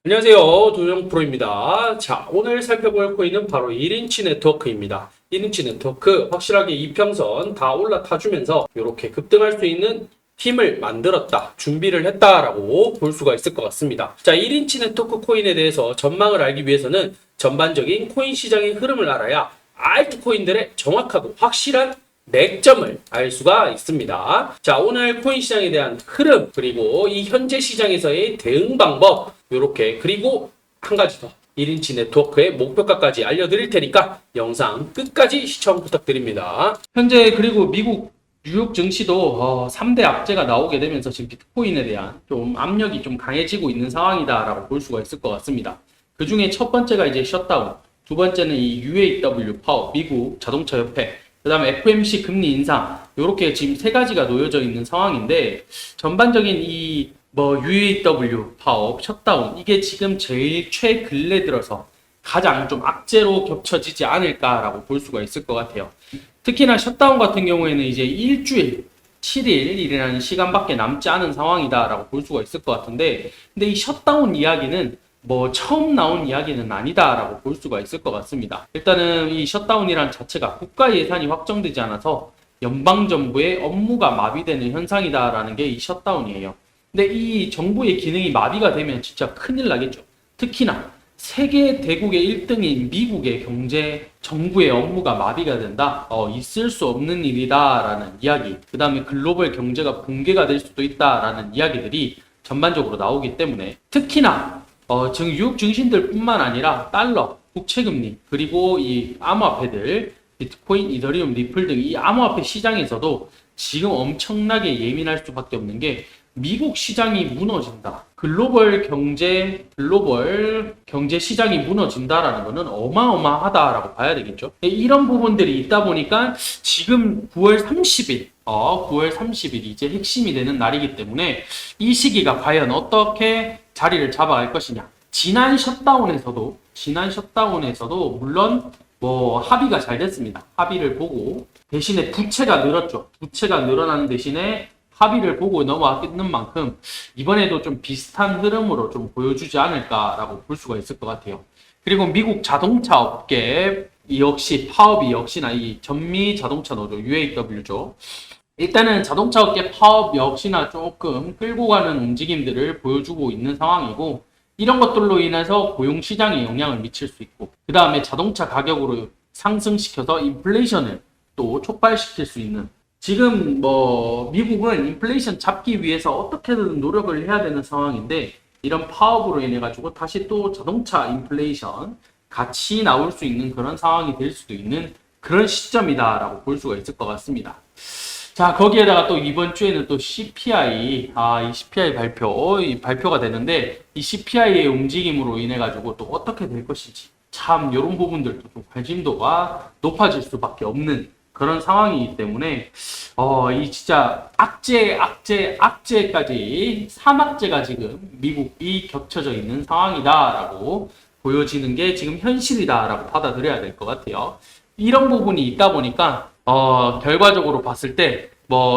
안녕하세요. 도정 프로입니다. 자, 오늘 살펴볼 코인은 바로 1인치 네트워크입니다. 1인치 네트워크 확실하게 이평선 다 올라타주면서 이렇게 급등할 수 있는 팀을 만들었다, 준비를 했다라고 볼 수가 있을 것 같습니다. 자, 1인치 네트워크 코인에 대해서 전망을 알기 위해서는 전반적인 코인 시장의 흐름을 알아야 알트코인들의 정확하고 확실한 맥점을 알 수가 있습니다. 자, 오늘 코인 시장에 대한 흐름, 그리고 이 현재 시장에서의 대응 방법, 요렇게, 그리고 한 가지 더 1인치 네트워크의 목표가까지 알려드릴 테니까 영상 끝까지 시청 부탁드립니다. 현재 그리고 미국 뉴욕 증시도 3대 악재가 나오게 되면서 지금 비트코인에 대한 좀 압력이 좀 강해지고 있는 상황이다라고 볼 수가 있을 것 같습니다. 그 중에 첫 번째가 이제 셧다운, 두 번째는 이 UAW 파업, 미국 자동차 협회, 그 다음에 FOMC 금리 인상, 요렇게 지금 세 가지가 놓여져 있는 상황인데, 전반적인 이 UAW 파업, 셧다운, 이게 지금 제일 최근래 들어서 가장 좀 악재로 겹쳐지지 않을까라고 볼 수가 있을 것 같아요. 특히나 셧다운 같은 경우에는 이제 일주일, 7일이라는 시간밖에 남지 않은 상황이다라고 볼 수가 있을 것 같은데, 근데 이 셧다운 이야기는 처음 나온 이야기는 아니다라고 볼 수가 있을 것 같습니다. 일단은 이 셧다운이란 자체가 국가 예산이 확정되지 않아서 연방정부의 업무가 마비되는 현상이다라는 게 이 셧다운이에요. 근데 이 정부의 기능이 마비가 되면 진짜 큰일 나겠죠. 특히나 세계 대국의 1등인 미국의 경제, 정부의 업무가 마비가 된다? 있을 수 없는 일이다라는 이야기, 그 다음에 글로벌 경제가 붕괴가 될 수도 있다라는 이야기들이 전반적으로 나오기 때문에, 특히나 지금 유럽 증신들 뿐만 아니라 달러, 국채금리, 그리고 이 암호화폐들, 비트코인, 이더리움, 리플 등 이 암호화폐 시장에서도 지금 엄청나게 예민할 수밖에 없는 게, 미국 시장이 무너진다, 글로벌 경제 시장이 무너진다라는 거는 어마어마하다라고 봐야 되겠죠. 이런 부분들이 있다 보니까 지금 9월 30일 이제 핵심이 되는 날이기 때문에 이 시기가 과연 어떻게 자리를 잡아갈 것이냐. 지난 셧다운에서도 물론 합의가 잘 됐습니다. 합의를 보고 대신에 부채가 늘었죠. 부채가 늘어나는 대신에 합의를 보고 넘어왔는 만큼 이번에도 좀 비슷한 흐름으로 좀 보여주지 않을까라고 볼 수가 있을 것 같아요. 그리고 미국 자동차 업계 역시 파업이 역시나 이 전미 자동차 노조 UAW죠. 일단은 자동차 업계 파업 역시나 조금 끌고 가는 움직임들을 보여주고 있는 상황이고, 이런 것들로 인해서 고용 시장에 영향을 미칠 수 있고, 그 다음에 자동차 가격으로 상승시켜서 인플레이션을 또 촉발시킬 수 있는, 지금 미국은 인플레이션 잡기 위해서 어떻게든 노력을 해야 되는 상황인데, 이런 파업으로 인해 가지고 다시 또 자동차 인플레이션 같이 나올 수 있는 그런 상황이 될 수도 있는 그런 시점이다라고 볼 수가 있을 것 같습니다. 자, 거기에다가 또 이번 주에는 또 CPI, 이 CPI 발표가 되는데, 이 CPI의 움직임으로 인해 가지고 또 어떻게 될 것인지, 참 이런 부분들도 좀 관심도가 높아질 수밖에 없는 그런 상황이기 때문에 이 진짜 악재까지 3악재가 지금 미국이 겹쳐져 있는 상황이다라고 보여지는 게 지금 현실이다라고 받아들여야 될 것 같아요. 이런 부분이 있다 보니까 결과적으로 봤을 때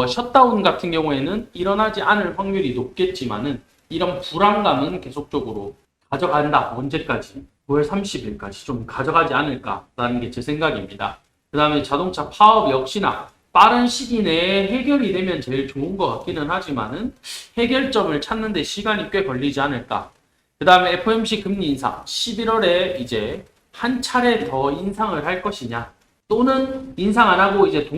셧다운 같은 경우에는 일어나지 않을 확률이 높겠지만은, 이런 불안감은 계속적으로 가져간다. 언제까지? 9월 30일까지 좀 가져가지 않을까라는 게 제 생각입니다. 그 다음에 자동차 파업 역시나 빠른 시기 내에 해결이 되면 제일 좋은 것 같기는 하지만은 해결점을 찾는 데 시간이 꽤 걸리지 않을까. 그 다음에 FOMC 금리 인상 11월에 이제 한 차례 더 인상을 할 것이냐, 또는 인상 안 하고 이제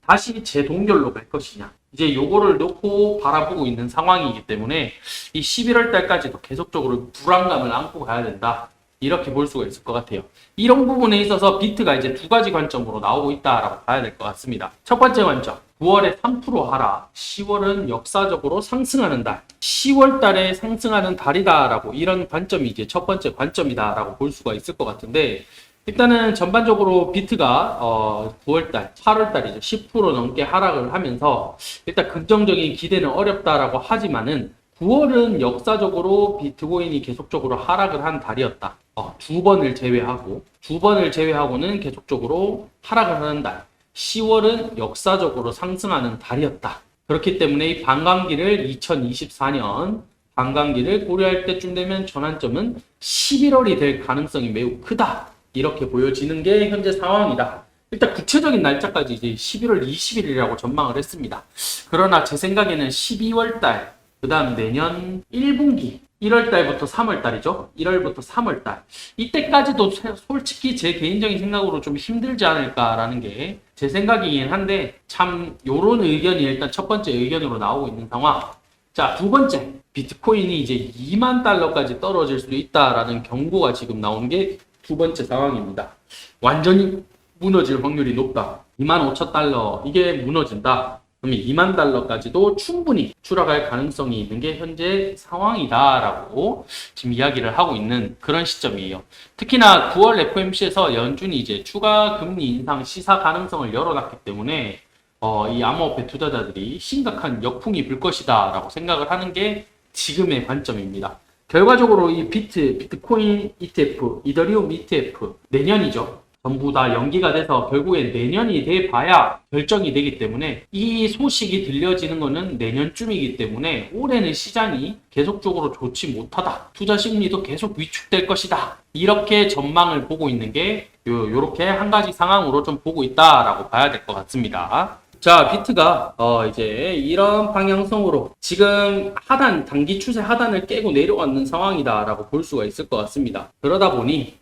다시 재동결로 갈 것이냐, 이제 요거를 놓고 바라보고 있는 상황이기 때문에 이 11월 달까지도 계속적으로 불안감을 안고 가야 된다, 이렇게 볼 수가 있을 것 같아요. 이런 부분에 있어서 비트가 이제 두 가지 관점으로 나오고 있다라고 봐야 될 것 같습니다. 첫 번째 관점, 9월에 3% 하락, 10월은 역사적으로 상승하는 달, 10월 달에 상승하는 달이다라고, 이런 관점이 이제 첫 번째 관점이다라고 볼 수가 있을 것 같은데, 일단은 전반적으로 비트가 9월달, 8월달이죠. 10% 넘게 하락을 하면서 일단 긍정적인 기대는 어렵다라고 하지만은, 9월은 역사적으로 비트코인이 계속적으로 하락을 한 달이었다. 두 번을 제외하고는 계속적으로 하락을 하는 달. 10월은 역사적으로 상승하는 달이었다. 그렇기 때문에 이 반감기를 2024년 반감기를 고려할 때쯤 되면 전환점은 11월이 될 가능성이 매우 크다. 이렇게 보여지는 게 현재 상황이다. 일단 구체적인 날짜까지 이제 11월 20일이라고 전망을 했습니다. 그러나 제 생각에는 12월 달, 그 다음 내년 1분기, 1월 달부터 3월 달이죠. 1월부터 3월 달. 이때까지도 솔직히 제 개인적인 생각으로 좀 힘들지 않을까라는 게 제 생각이긴 한데, 참 요런 의견이 일단 첫 번째 의견으로 나오고 있는 상황. 자, 두 번째, 비트코인이 이제 2만 달러까지 떨어질 수도 있다라는 경고가 지금 나온 게 두 번째 상황입니다. 완전히 무너질 확률이 높다. 25,000달러 이게 무너진다. 그러면 2만 달러까지도 충분히 추락할 가능성이 있는 게 현재 상황이다라고 지금 이야기를 하고 있는 그런 시점이에요. 특히나 9월 FOMC에서 연준이 이제 추가 금리 인상 시사 가능성을 열어놨기 때문에 이 암호화폐 투자자들이 심각한 역풍이 불 것이다라고 생각을 하는 게 지금의 관점입니다. 결과적으로 이 비트코인 ETF, 이더리움 ETF 내년이죠. 전부 다 연기가 돼서 결국엔 내년이 돼봐야 결정이 되기 때문에 이 소식이 들려지는 것은 내년쯤이기 때문에 올해는 시장이 계속적으로 좋지 못하다. 투자 심리도 계속 위축될 것이다. 이렇게 전망을 보고 있는 게 요렇게 한 가지 상황으로 좀 보고 있다라고 봐야 될 것 같습니다. 자, 비트가 이제 이런 방향성으로 지금 단기 추세 하단을 깨고 내려왔는 상황이다라고 볼 수가 있을 것 같습니다. 그러다 보니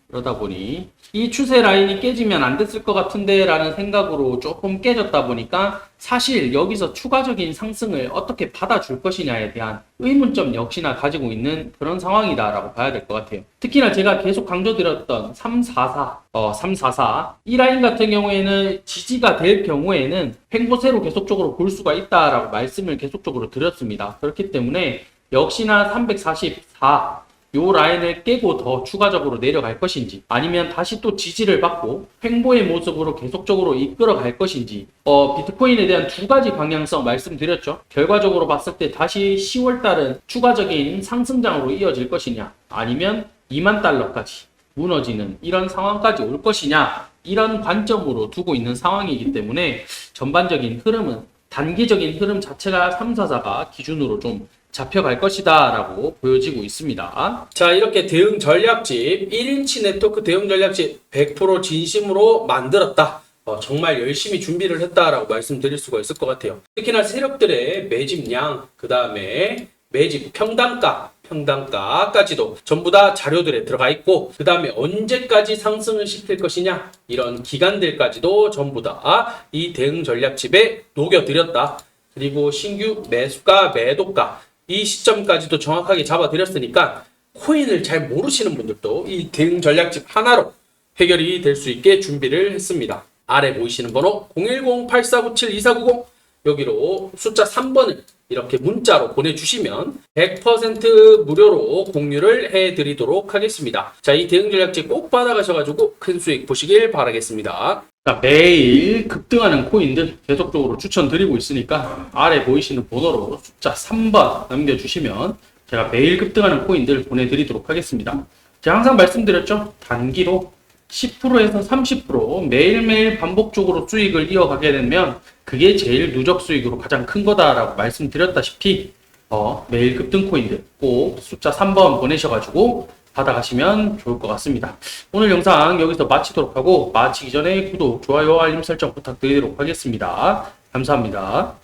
이 추세 라인이 깨지면 안 됐을 것 같은데 라는 생각으로 조금 깨졌다 보니까 사실 여기서 추가적인 상승을 어떻게 받아줄 것이냐에 대한 의문점 역시나 가지고 있는 그런 상황이다라고 봐야 될 것 같아요. 특히나 제가 계속 강조드렸던 344 이 라인 같은 경우에는 지지가 될 경우에는 횡보세로 계속적으로 볼 수가 있다라고 말씀을 계속적으로 드렸습니다. 그렇기 때문에 역시나 344 요 라인을 깨고 더 추가적으로 내려갈 것인지 아니면 다시 또 지지를 받고 횡보의 모습으로 계속적으로 이끌어 갈 것인지 비트코인에 대한 두 가지 방향성 말씀드렸죠. 결과적으로 봤을 때 다시 10월 달은 추가적인 상승장으로 이어질 것이냐 아니면 2만 달러까지 무너지는 이런 상황까지 올 것이냐 이런 관점으로 두고 있는 상황이기 때문에 전반적인 흐름은 단기적인 흐름 자체가 344가 기준으로 좀 잡혀갈 것이다 라고 보여지고 있습니다. 자, 이렇게 대응 전략집 1인치 네트워크 대응 전략집 100% 진심으로 만들었다. 정말 열심히 준비를 했다라고 말씀드릴 수가 있을 것 같아요. 특히나 세력들의 매집량, 그 다음에 매집 평단가까지도 전부 다 자료들에 들어가 있고, 그 다음에 언제까지 상승을 시킬 것이냐 이런 기간들까지도 전부 다 이 대응 전략집에 녹여드렸다. 그리고 신규 매수가, 매도가 이 시점까지도 정확하게 잡아드렸으니까 코인을 잘 모르시는 분들도 이 대응 전략집 하나로 해결이 될 수 있게 준비를 했습니다. 아래 보이시는 번호 010-8497-2490 여기로 숫자 3번을 이렇게 문자로 보내주시면 100% 무료로 공유를 해드리도록 하겠습니다. 자, 이 대응 전략집 꼭 받아가셔가지고 큰 수익 보시길 바라겠습니다. 자, 매일 급등하는 코인들 계속적으로 추천드리고 있으니까 아래 보이시는 번호로 숫자 3번 남겨주시면 제가 매일 급등하는 코인들 보내드리도록 하겠습니다. 제가 항상 말씀드렸죠. 단기로 10%에서 30% 매일매일 반복적으로 수익을 이어가게 되면 그게 제일 누적 수익으로 가장 큰 거다라고 말씀드렸다시피 매일 급등 코인들 꼭 숫자 3번 보내셔가지고 받아가시면 좋을 것 같습니다. 오늘 영상 여기서 마치도록 하고 마치기 전에 구독, 좋아요, 알림 설정 부탁드리도록 하겠습니다. 감사합니다.